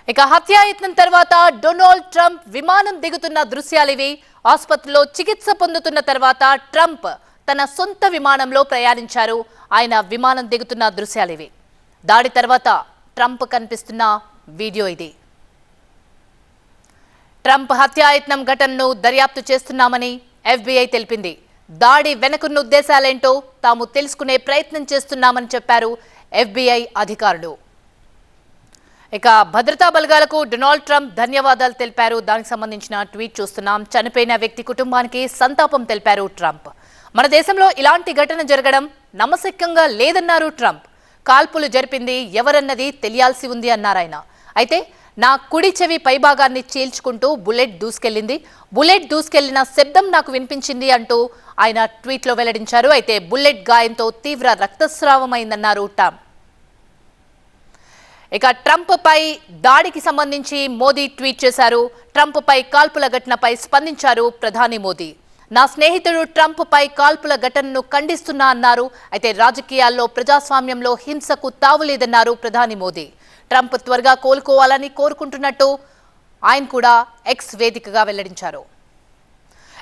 ఇక హత్యాయత్నం తర్వాత డొనాల్డ్ ట్రంప్ విమానం దిగుతున్న దృశ్యాలివి. ఆసుపత్రిలో చికిత్స పొందుతున్న తర్వాత ట్రంప్ తన సొంత విమానంలో ప్రయాణించారు. ఆయన విమానం దిగుతున్న దృశ్యాలివి. దాడి తర్వాత ట్రంప్ కనిపిస్తున్న వీడియో ఇది. ట్రంప్ హత్యాయత్నం ఘటనను దర్యాప్తు చేస్తున్నామని FBI తెలిపింది. దాడి వెనుకున్న ఉద్దేశాలేంటో తాము తెలుసుకునే ప్రయత్నం చేస్తున్నామని చెప్పారు FBI అధికారులు. ఇక భద్రతా బలగాలకు డొనాల్డ్ ట్రంప్ ధన్యవాదాలు తెలిపారు. దానికి సంబంధించిన ట్వీట్ చూస్తున్నాం. చనిపోయిన వ్యక్తి కుటుంబానికి సంతాపం తెలిపారు ట్రంప్. మన దేశంలో ఇలాంటి ఘటన జరగడం నమ్మశక్యంగా లేదన్నారు ట్రంప్. కాల్పులు జరిపింది ఎవరన్నది తెలియాల్సి ఉంది అన్నారాయన. అయితే నా కుడి చెవి పైభాగాన్ని చీల్చుకుంటూ బుల్లెట్ దూసుకెళ్లిన శబ్దం నాకు వినిపించింది అంటూ ఆయన ట్వీట్లో వెల్లడించారు. అయితే బుల్లెట్ గాయంతో తీవ్ర రక్తస్రావమైందన్నారు ట్రంప్. ఇక ట్రంప్ పై దాడికి సంబంధించి మోదీ ట్వీట్ చేశారు. ట్రంప్ పై కాల్పుల ఘటనపై స్పందించారు ప్రధాని మోదీ. నా స్నేహితుడు ట్రంప్ పై కాల్పుల ఘటనను ఖండిస్తున్నా అన్నారు. అయితే రాజకీయాల్లో ప్రజాస్వామ్యంలో హింసకు తావులేదన్నారు ప్రధాని మోదీ. ట్రంప్ త్వరగా కోలుకోవాలని కోరుకుంటున్నట్టు ఆయన కూడా ఎక్స్ వేదికగా వెల్లడించారు.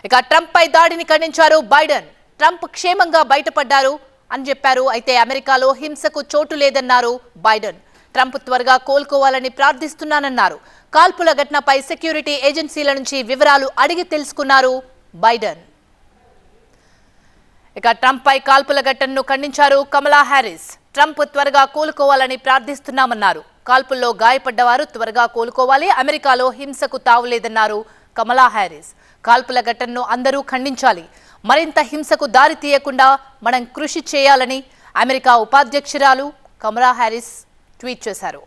ఇక ట్రంప్ పై దాడిని ఖండించారు బైడెన్. ట్రంప్ క్షేమంగా బయటపడ్డారు అని చెప్పారు. అయితే అమెరికాలో హింసకు చోటు లేదన్నారు బైడెన్. ట్రంప్ త్వరగా కోలుకోవాలని ప్రార్థిస్తున్నానన్నారు. కాల్పుల ఘటనపై సెక్యూరిటీ ఏజెన్సీల నుంచి వివరాలు అడిగి తెలుసుకున్నారు బైడెన్. ఇక ట్రంప్ పై కాల్పుల ఘటనను ఖండించారు కమలా హ్యారిస్. ట్రంప్ త్వరగా కోలుకోవాలని ప్రార్థిస్తున్నామన్నారు. కాల్పుల్లో గాయపడ్డవారు త్వరగా కోలుకోవాలి. అమెరికాలో హింసకు తావులేదన్నారు కమలా హ్యారిస్. కాల్పుల ఘటనను అందరూ ఖండించాలి. మరింత హింసకు దారి తీయకుండా మనం కృషి చేయాలని అమెరికా ఉపాధ్యక్షురాలు కమలా హ్యారిస్ ట్వీట్ చేశారు.